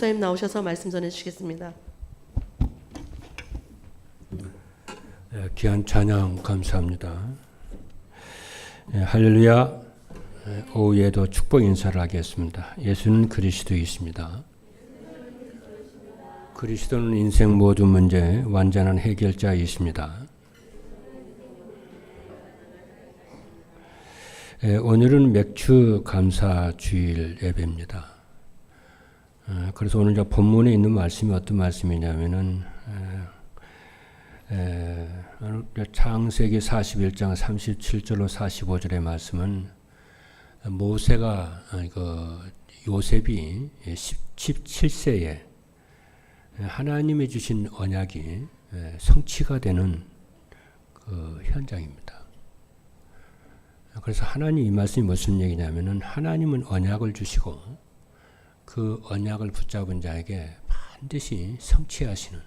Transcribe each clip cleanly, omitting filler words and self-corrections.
목사님 나오셔서 말씀 전해주시겠습니다. 귀한 찬양 감사합니다. 할렐루야. 오후에도 축복 인사를 하겠습니다. 예수는 그리스도이십니다. 그리스도는 인생 모든 문제의 완전한 해결자이십니다. 오늘은 맥주 감사 주일 예배입니다. 그래서 오늘 본문에 있는 말씀이 어떤 말씀이냐면은 창세기 41장 37절로 45절의 말씀은 모세가 요셉이 17세에 하나님이 주신 언약이 성취가 되는 그 현장입니다. 그래서 하나님 이 말씀이 무슨 얘기냐면은 하나님은 언약을 주시고 그 언약을 붙잡은 자에게 반드시 성취하시는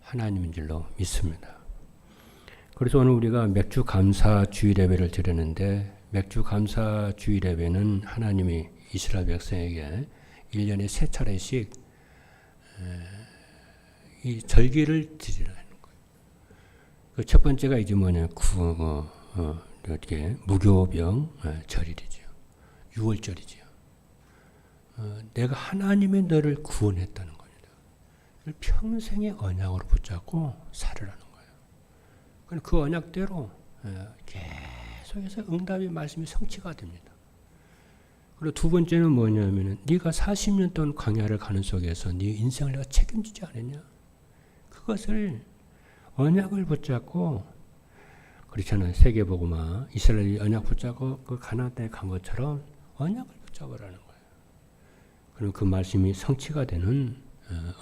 하나님인 줄로 믿습니다. 그래서 오늘 우리가 맥주 감사 주일 예배를 드렸는데 맥주 감사 주일 예배는 하나님이 이스라엘 백성에게 1년에 3차례씩 이 절기를 드리라는 거예요. 그 첫 번째가 이제 뭐냐, 무교병 절일이죠. 6월절이죠. 내가 하나님의 너를 구원했다는 겁니다. 평생의 언약으로 붙잡고 살으라는 거예요. 그 언약대로 계속해서 응답의 말씀이 성취가 됩니다. 그리고 두 번째는 뭐냐면은 네가 40년 동안 광야를 가는 속에서 네 인생을 내가 책임지지 않았냐? 그것을 언약을 붙잡고 그렇잖아요. 세계복음화 이스라엘이 언약 붙잡고 그 가나안 땅에 간 것처럼 언약을 붙잡으라는 거예요. 그럼 그 말씀이 성취가 되는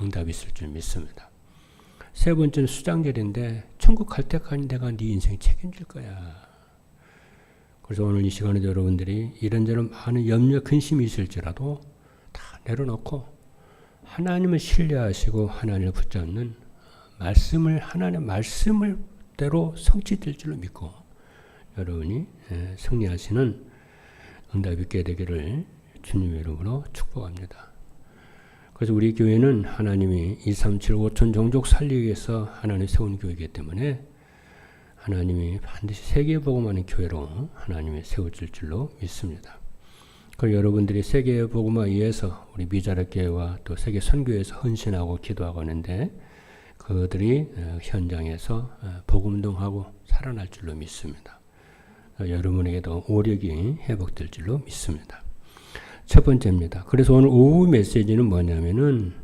응답이 있을 줄 믿습니다. 세 번째는 수장절인데 천국 갈 때까지 내가 네 인생 책임질 거야. 그래서 오늘 이 시간에 여러분들이 이런저런 많은 염려 근심이 있을지라도 다 내려놓고 하나님을 신뢰하시고 하나님을 붙잡는 말씀을 하나님의 말씀을 대로 성취될 줄로 믿고 여러분이 승리하시는 응답이 있게 되기를 주님의 이름으로 축복합니다. 그래서 우리 교회는 하나님이 237 5천 종족 살리기 위해서 하나님 세운 교회이기 때문에 하나님이 반드시 세계복음하는 교회로 하나님이 세워질 줄로 믿습니다. 그리고 여러분들이 세계복음화 위해서 우리 미자력 교회와 또 세계 선교회에서 헌신하고 기도하고 하는데 그들이 현장에서 복음운동하고 살아날 줄로 믿습니다. 여러분에게도 오력이 회복될 줄로 믿습니다. 첫 번째입니다. 그래서 오늘 오후 메시지는 뭐냐면은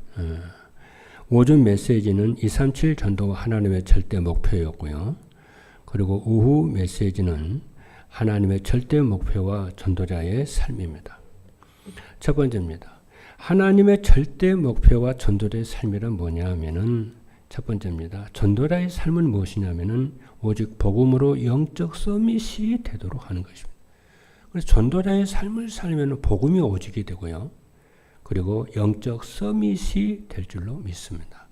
오전 메시지는 237 전도가 하나님의 절대 목표였고요. 그리고 오후 메시지는 하나님의 절대 목표와 전도자의 삶입니다. 첫 번째입니다. 하나님의 절대 목표와 전도자의 삶이란 뭐냐 하면은 첫 번째입니다. 전도자의 삶은 무엇이냐면은 오직 복음으로 영적 서밋이 되도록 하는 것입니다. 그래서 전도자의 삶을 살면 복음이 오지게 되고요. 그리고 영적 서밋이 될 줄로 믿습니다.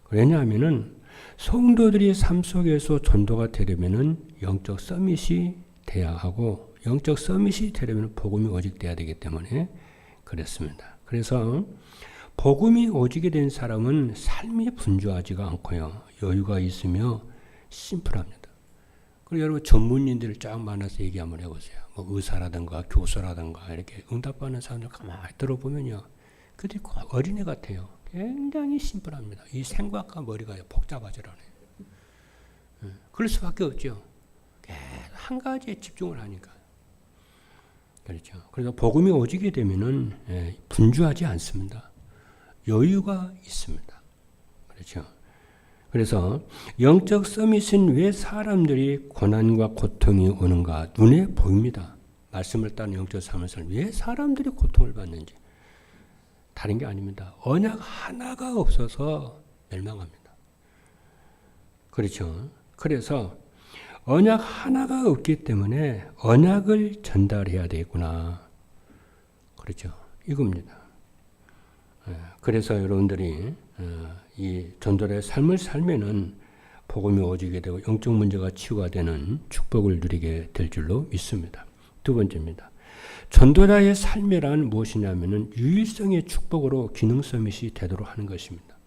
왜냐하면은 성도들이 삶 속에서 전도가 되려면은 영적 서밋이 돼야 하고 영적 서밋이 되려면 복음이 오직돼야 되기 때문에 그렇습니다. 그래서 복음이 오지게 된 사람은 삶이 분주하지가 않고요. 여유가 있으며 심플합니다. 그리고 여러분 전문인들을 쫙 만나서 얘기 한번 해보세요. 뭐 의사라든가 교수라든가 이렇게 응답받는 사람들 가만히 들어보면요. 그들이 어린애 같아요. 굉장히 심플합니다. 이 생각과 머리가 복잡하지라네. 그럴 수밖에 없죠. 한 가지에 집중을 하니까. 그렇죠. 그래서 복음이 오지게 되면은 분주하지 않습니다. 여유가 있습니다. 그렇죠. 그래서 영적 서밋은 왜 사람들이 고난과 고통이 오는가 눈에 보입니다. 말씀을 따른 영적 삶을 왜 사람들이 고통을 받는지 다른 게 아닙니다. 언약 하나가 없어서 멸망합니다. 그렇죠. 그래서 언약 하나가 없기 때문에 언약을 전달해야 되겠구나. 그렇죠. 이겁니다. 그래서 여러분들이 이 전도자의 삶을 살면은 복음이 오지게 되고 영적 문제가 치유가 되는 축복을 누리게 될 줄로 믿습니다. 두 번째입니다. 전도자의 삶이란 무엇이냐면은 유일성의 축복으로 기능 서밋이 되도록 하는 것입니다.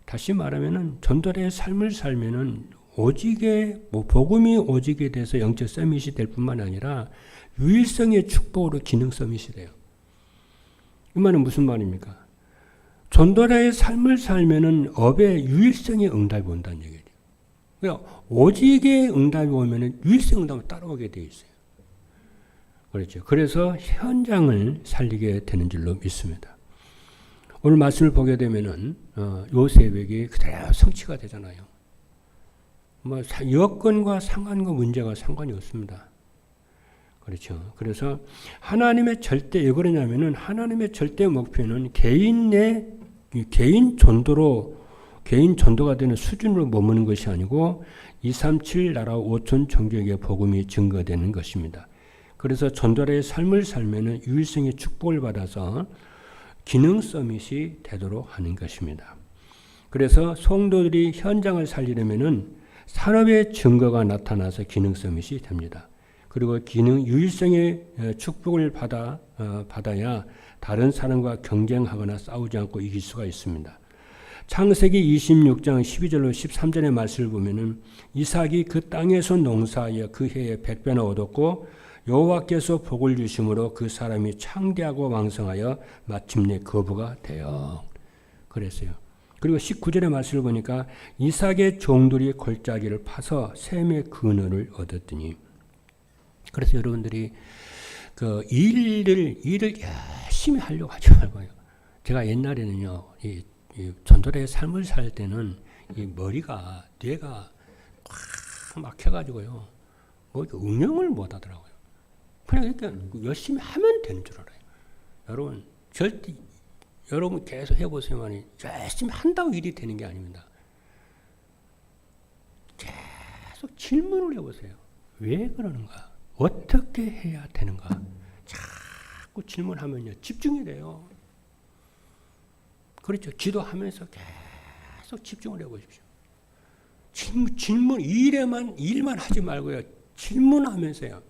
다시 말하면은 전도자의 삶을 살면은 오직에 복음이 오직에 대해서 영적 서밋이 될 뿐만 아니라 유일성의 축복으로 기능 서밋이 돼요. 이 말은 무슨 말입니까? 전도자의 삶을 살면은 업의 유일성의 응답이 온다는 얘기예요. 그러니까 오직의 응답이 오면은 유일성 응답이 따라오게 되어 있어요. 그렇죠. 그래서 현장을 살리게 되는 줄로 믿습니다. 오늘 말씀을 보게 되면은 요셉에게 그대로 성취가 되잖아요. 뭐 여건과 상관과 문제가 상관이 없습니다. 그렇죠. 그래서 하나님의 절대 왜 그러냐면은 하나님의 절대 목표는 개인 전도가 되는 수준으로 머무는 것이 아니고 237 나라 5천 종족의 복음이 증거되는 것입니다. 그래서 전도자의 삶을 살면은 유일성의 축복을 받아서 기능 서밋이 되도록 하는 것입니다. 그래서 성도들이 현장을 살리려면은 산업의 증거가 나타나서 기능 서밋이 됩니다. 그리고 유일성의 축복을 받아야 다른 사람과 경쟁하거나 싸우지 않고 이길 수가 있습니다. 창세기 26장 12절로 13절의 말씀을 보면은 이삭이 그 땅에서 농사하여 그 해에 100배나 얻었고 여호와께서 복을 주심으로 그 사람이 창대하고 왕성하여 마침내 거부가 되어 그랬어요. 그리고 19절의 말씀을 보니까 이삭의 종들이 골짜기를 파서 셈의 근원을 얻었더니 그래서 여러분들이 그 일을 열심히 하려고 하지 말고요. 제가 옛날에는요, 이 전도자의 삶을 살 때는 이 머리가 뇌가 꽉 막혀가지고요, 뭐 응용을 못 하더라고요. 그냥 이렇게 열심히 하면 되는 줄 알아요. 여러분 절대 여러분 계속 해보세요만이 열심히 한다고 일이 되는 게 아닙니다. 계속 질문을 해보세요. 왜 그러는가? 어떻게 해야 되는가? 자꾸 질문하면요 집중이 돼요. 그렇죠. 기도하면서 계속 집중을 해보십시오. 질문 일만 하지 말고요. 질문하면서요.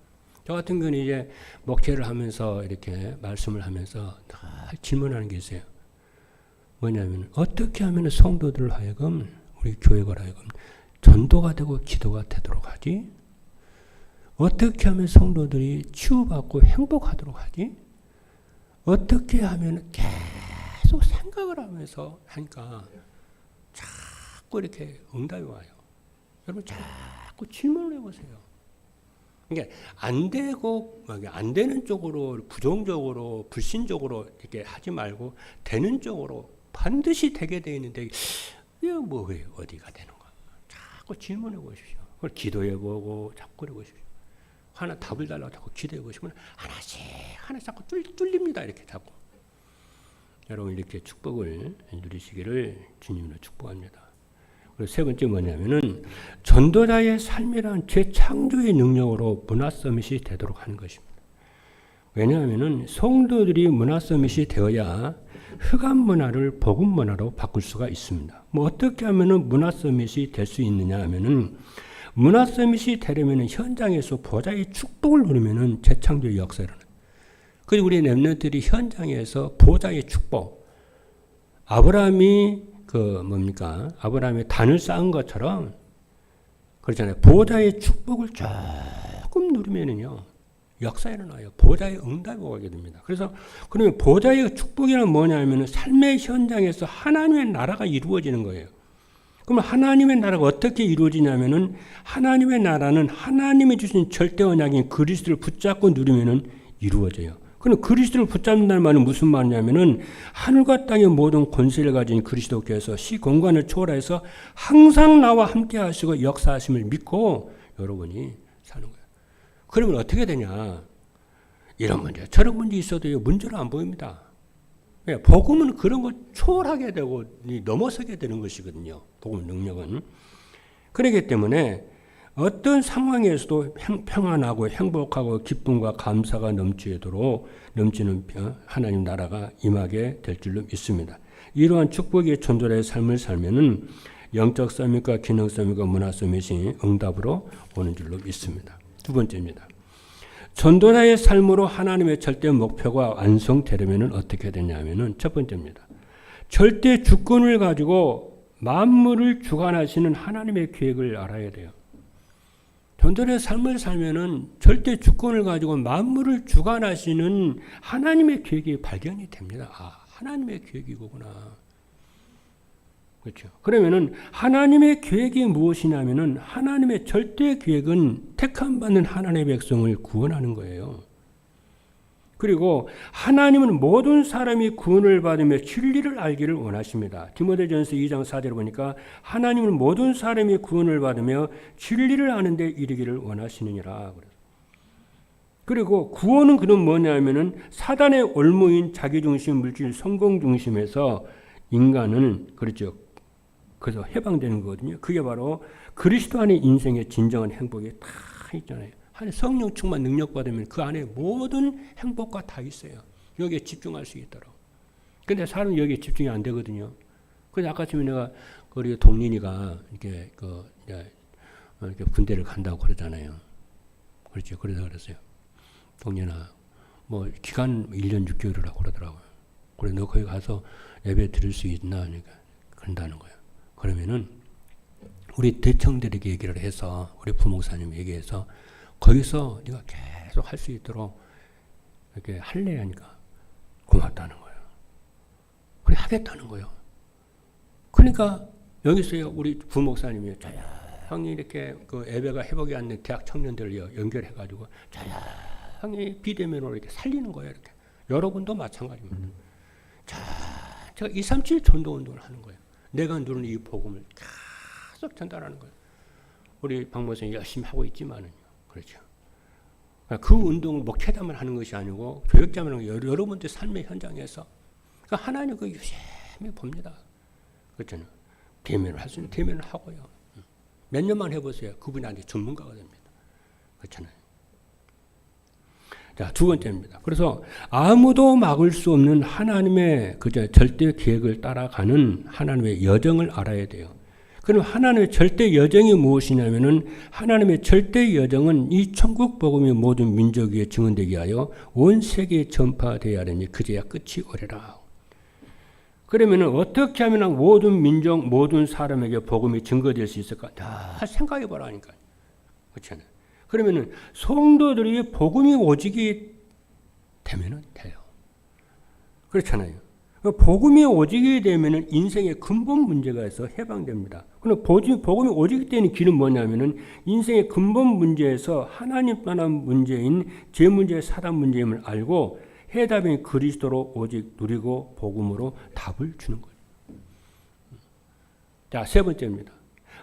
저 같은 경우는 이제 목회를 하면서 이렇게 말씀을 하면서 다 질문하는 게 있어요. 뭐냐면 어떻게 하면 성도들을 하여금 우리 교회가 하여금 전도가 되고 기도가 되도록 하지? 어떻게 하면 성도들이 치유받고 행복하도록 하지? 어떻게 하면 계속 생각을 하면서 하니까 자꾸 이렇게 응답이 와요. 여러분 자꾸 질문을 해보세요. 그러니까 안 되고 안 되는 쪽으로 부정적으로 불신적으로 이렇게 하지 말고 되는 쪽으로 반드시 되게 되어 있는데 이거 뭐예요? 어디가 되는가? 자꾸 질문해 보십시오. 그걸 기도해 보고 자꾸 해 보십시오. 하나 답을 달라고 자꾸 기도해 보시면 하나씩 자꾸 뚫립니다. 이렇게 자꾸. 여러분 이렇게 축복을 누리시기를 주님으로 축복합니다. 그리고 세 번째 뭐냐면은 전도자의 삶이란 재창조의 능력으로 문화 서밋이 되도록 하는 것입니다. 왜냐하면은 성도들이 문화 서밋이 되어야 흑암 문화를 복음 문화로 바꿀 수가 있습니다. 뭐 어떻게 하면은 문화 서밋이 될 수 있느냐 하면은 문화 서밋이 되려면은 현장에서 보좌의 축복을 누리면은 재창조의 역사를. 그리고 우리 렘넌트들이 현장에서 보좌의 축복. 아브라함이 아브라함이 단을 쌓은 것처럼 그렇잖아요. 보좌의 축복을 조금 누리면은요 역사에 일어나요. 보좌의 응답이 오게 됩니다. 그래서 그러면 보좌의 축복이란 뭐냐면은 삶의 현장에서 하나님의 나라가 이루어지는 거예요. 그럼 하나님의 나라가 어떻게 이루어지냐면은 하나님의 나라는 하나님이 주신 절대 언약인 그리스도를 붙잡고 누리면은 이루어져요. 그럼 그리스도를 붙잡는다는 말은 무슨 말이냐면은 하늘과 땅의 모든 권세를 가진 그리스도께서 시공간을 초월해서 항상 나와 함께 하시고 역사하심을 믿고 여러분이 사는 거예요. 그러면 어떻게 되냐? 이런 문제, 저런 문제 있어도 문제로 안 보입니다. 복음은 그런 걸 초월하게 되고 넘어서게 되는 것이거든요. 복음 능력은. 그렇기 때문에 어떤 상황에서도 평안하고 행복하고 기쁨과 감사가 넘치는 하나님 나라가 임하게 될 줄로 믿습니다. 이러한 축복의 전도자의 삶을 살면은 영적 서밋과 기능 서밋과 문화 서밋이 응답으로 오는 줄로 믿습니다. 두 번째입니다. 전도자의 삶으로 하나님의 절대 목표가 완성되려면 어떻게 되냐면은 첫 번째입니다. 절대 주권을 가지고 만물을 주관하시는 하나님의 계획을 알아야 돼요. 전도자의 삶을 살면은 절대 주권을 가지고 만물을 주관하시는 하나님의 계획이 발견이 됩니다. 아, 하나님의 계획이 이거구나. 그렇죠. 그러면은 하나님의 계획이 무엇이냐면은 하나님의 절대 계획은 택함 받는 하나님의 백성을 구원하는 거예요. 그리고 하나님은 모든 사람이 구원을 받으며 진리를 알기를 원하십니다. 디모데전서 2장 4절에 보니까 하나님은 모든 사람이 구원을 받으며 진리를 아는 데 이르기를 원하시느니라. 그리고 구원은 그럼 뭐냐면은 사단의 올무인 자기중심, 물질, 성공중심에서 인간은 그렇죠. 그래서 해방되는 거거든요. 그게 바로 그리스도 안에 인생의 진정한 행복이 다 있잖아요. 안에 성령 충만 능력 받으면 그 안에 모든 행복과 다 있어요. 여기에 집중할 수 있도록. 근데 사람은 여기에 집중이 안 되거든요. 그래서 아까 전에 내가 우리 동린이가 이렇게 이렇게 군대를 간다고 그러잖아요. 그렇죠. 그래서 그랬어요. 동린아, 뭐 기간 1년 6개월이라고 그러더라고요. 그래 너 거기 가서 예배 드릴 수 있나? 그러니까 그런다는 거예요. 그러면은 우리 대청들에게 얘기를 해서 우리 부목사님 얘기해서 거기서 네가 계속 할 수 있도록 이렇게 할래 하니까 고맙다는 거예요. 그래 하겠다는 거예요. 그러니까 여기서 우리 부목사님이 조용히 이렇게 그 예배가 회복이 안 된 대학 청년들을 연결해가지고 조용히 비대면으로 이렇게 살리는 거예요. 이렇게 여러분도 마찬가지입니다. 제가 2, 3, 7 전도운동을 하는 거예요. 내가 누리는 이 복음을 계속 전달하는 거예요. 우리 박 목사님 열심히 하고 있지만은요. 그렇죠. 그 운동을 목회자만 하는 것이 아니고 교역자만 하는 거예요. 여러분들 삶의 현장에서 그러니까 하나님 그 유심히 봅니다. 그렇잖아요. 대면을 할 수 있는 대면을 하고요. 몇 년만 해보세요. 그분이 아직 전문가가 됩니다. 그렇잖아요. 자, 두 번째입니다. 그래서 아무도 막을 수 없는 하나님의 절대 계획을 따라가는 하나님의 여정을 알아야 돼요. 그럼 하나님의 절대 여정이 무엇이냐면은 하나님의 절대 여정은 이 천국 복음이 모든 민족 위에 증언되게 하여 온 세계에 전파되어야 하니 그제야 끝이 오리라. 그러면은 어떻게 하면 모든 민족, 모든 사람에게 복음이 증거될 수 있을까? 다 생각해 보라니까. 그렇잖아요. 그러면은 성도들이 복음이 오직이 되면은 돼요. 그렇잖아요. 복음이 오직이 되면은 인생의 근본 문제가 있어 해방됩니다. 그럼 복음이 오직이 되는 길은 뭐냐면은 인생의 근본 문제에서 하나님 떠난 문제인 제 문제, 사단 문제임을 알고 해답인 그리스도로 오직 누리고 복음으로 답을 주는 거예요. 자, 세 번째입니다.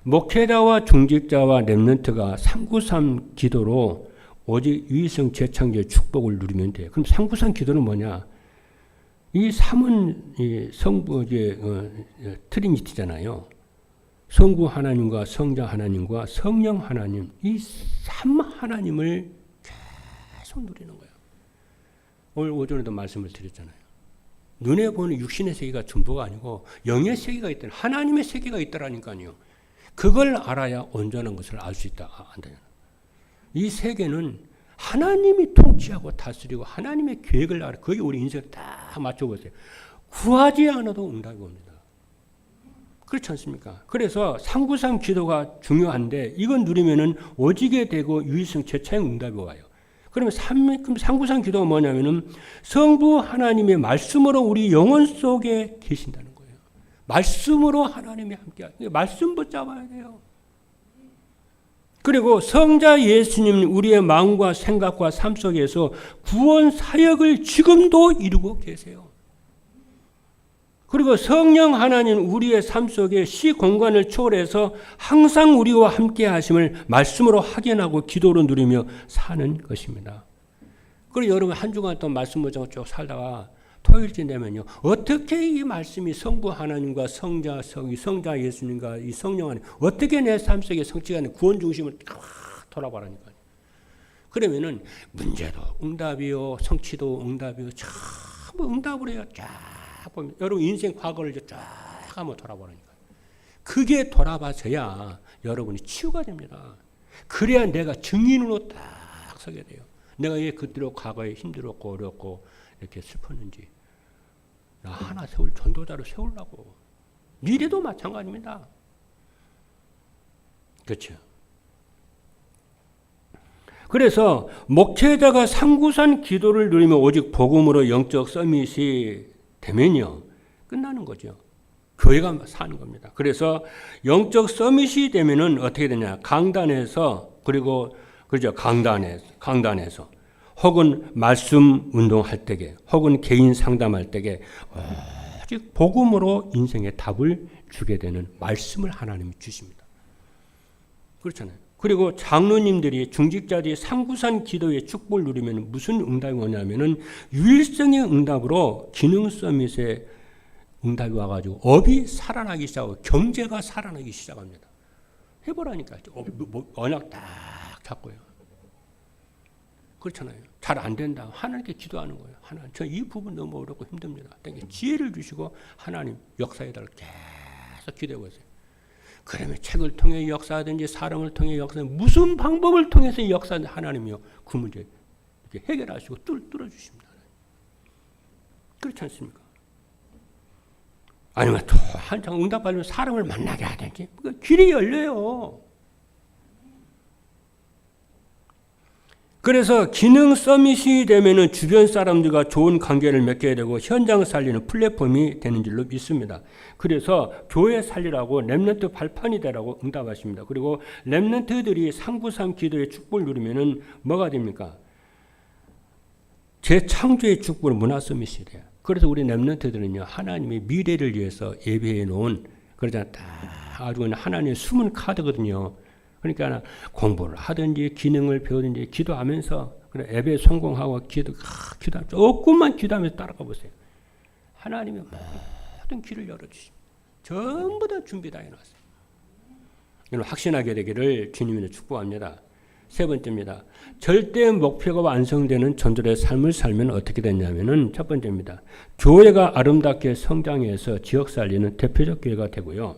목회자와 중직자와 렘넌트가 393 기도로 오직 유일성 재창조의 축복을 누리면 돼요. 그럼 393 기도는 뭐냐? 이 3은 성부의 트리니티잖아요. 성부 하나님과 성자 하나님과 성령 하나님, 이 3 하나님을 계속 누리는 거예요. 오늘 오전에도 말씀을 드렸잖아요. 눈에 보는 육신의 세계가 전부가 아니고 영의 세계가 있다. 하나님의 세계가 있다라니까요. 그걸 알아야 온전한 것을 알 수 있다. 이 세계는 하나님이 통치하고 다스리고 하나님의 계획을 알아. 거기 우리 인생을 다 맞춰보세요. 구하지 않아도 응답이 옵니다. 그렇지 않습니까? 그래서 393 기도가 중요한데 이건 누리면은 오직에 되고 유일성 재창 응답이 와요. 그러면 393 기도가 뭐냐면은 성부 하나님의 말씀으로 우리 영혼 속에 계신다는 거예요. 말씀으로 하나님이 함께 말씀 붙잡아야 돼요. 그리고 성자 예수님 우리의 마음과 생각과 삶 속에서 구원 사역을 지금도 이루고 계세요. 그리고 성령 하나님 우리의 삶 속에 시 공간을 초월해서 항상 우리와 함께 하심을 말씀으로 확인하고 기도로 누리며 사는 것입니다. 그리고 여러분 한 주간 또 말씀 보자고 쭉 살다가 토요일쯤 되면요. 어떻게 이 말씀이 성부 하나님과 성자 예수님과 이 성령 하나님 어떻게 내 삶 속에 성취가 되는 구원 중심을 돌아보라니까요. 그러면은 문제도 응답이요. 성취도 응답이요. 전부 응답을 해요. 쫙 보면 여러분 인생 과거를 쫙 한번 돌아보라니까요. 그게 돌아봐서야 여러분이 치유가 됩니다. 그래야 내가 증인으로 딱 서게 돼요. 내가 왜 그대로 과거에 힘들었고 어렵고 이렇게 슬펐는지 나 하나 세울 전도자로 세우려고. 미래도 마찬가지입니다. 그렇죠. 그래서 목회자가 상구산 기도를 누리며 오직 복음으로 영적 서밋이 되면요 끝나는 거죠. 교회가 사는 겁니다. 그래서 영적 서밋이 되면은 어떻게 되냐? 강단에서 그리고 그죠? 강단에서 혹은 말씀 운동할 때에 혹은 개인 상담할 때에 오직 복음으로 인생의 답을 주게 되는 말씀을 하나님이 주십니다. 그렇잖아요. 그리고 장로님들이 중직자들이 상구산 기도의 축복을 누리면 무슨 응답이 오냐면은 유일성의 응답으로 기능 서밋의 응답이 와가지고 업이 살아나기 시작하고 경제가 살아나기 시작합니다. 해보라니까. 언약 딱 잡고요. 그렇잖아요. 잘 안 된다. 하나님께 기도하는 거예요. 하나님, 저 이 부분 너무 어렵고 힘듭니다. 지혜를 주시고 하나님 역사해달라고 계속 기도하고 있어요. 그러면 책을 통해 역사하든지 사람을 통해 역사하든지 무슨 방법을 통해서 역사하든지 하나님이요. 그 문제 이렇게 해결하시고 뚫어주십니다. 그렇지 않습니까? 아니면 또 한창 응답받으면 사람을 만나게 하든지 길이 열려요. 그래서 기능 서밋이 되면은 주변 사람들과 좋은 관계를 맺게 되고 현장 살리는 플랫폼이 되는 줄로 믿습니다. 그래서 교회 살리라고 렘넌트 발판이 되라고 응답하십니다. 그리고 렘넌트들이 상구삼 기도의 축복을 누리면은 뭐가 됩니까? 재창조의 축복을 문화 서밋이 돼요. 그래서 우리 렘넌트들은요 하나님의 미래를 위해서 예배해 놓은 그러잖아 딱 아주 하나님의 숨은 카드거든요. 그러니까 공부를 하든지 기능을 배우든지 기도하면서 예배 성공하고 기도하면서 조금만 기도하면서 따라가 보세요. 하나님이 모든 길을 열어주십니다. 전부 다 준비 다 해놨어요. 이걸 확신하게 되기를 주님으로 축복합니다. 세 번째입니다. 절대 목표가 완성되는 전도의 삶을 살면 어떻게 되냐면은 첫 번째입니다. 교회가 아름답게 성장해서 지역 살리는 대표적 교회가 되고요.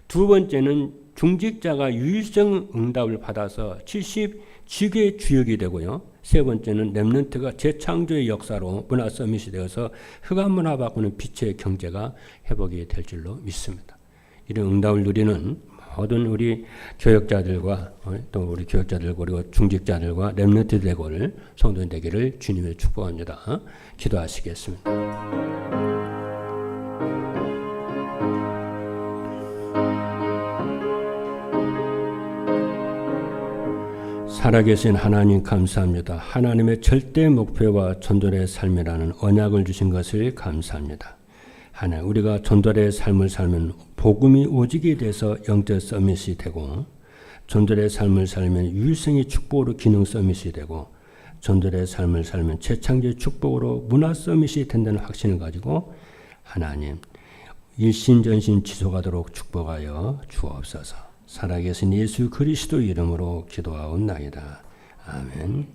두 번째는 중직자가 유일성 응답을 받아서 70지교의 주역이 되고요. 세 번째는 렘넌트가 재창조의 역사로 문화 서밋이 되어서 흑암 문화 바꾸는 빛의 경제가 회복이 될 줄로 믿습니다. 이런 응답을 누리는 모든 우리 교역자들과 또 우리 교역자들 그리고 중직자들과 렘넌트 되고를 성도인 되기를 주님의 축복합니다. 기도하시겠습니다. 살아계신 하나님 감사합니다. 하나님의 절대 목표와 전도의 삶이라는 언약을 주신 것을 감사합니다. 하나님, 우리가 전도의 삶을 살면 복음이 오직이 돼서 영적 서밋이 되고 전도의 삶을 살면 유일성의 축복으로 기능 서밋이 되고 전도의 삶을 살면 재창조의 축복으로 문화 서밋이 된다는 확신을 가지고 하나님 일신전신 지속하도록 축복하여 주옵소서. 살아계신 예수 그리스도 이름으로 기도하옵나이다. 아멘.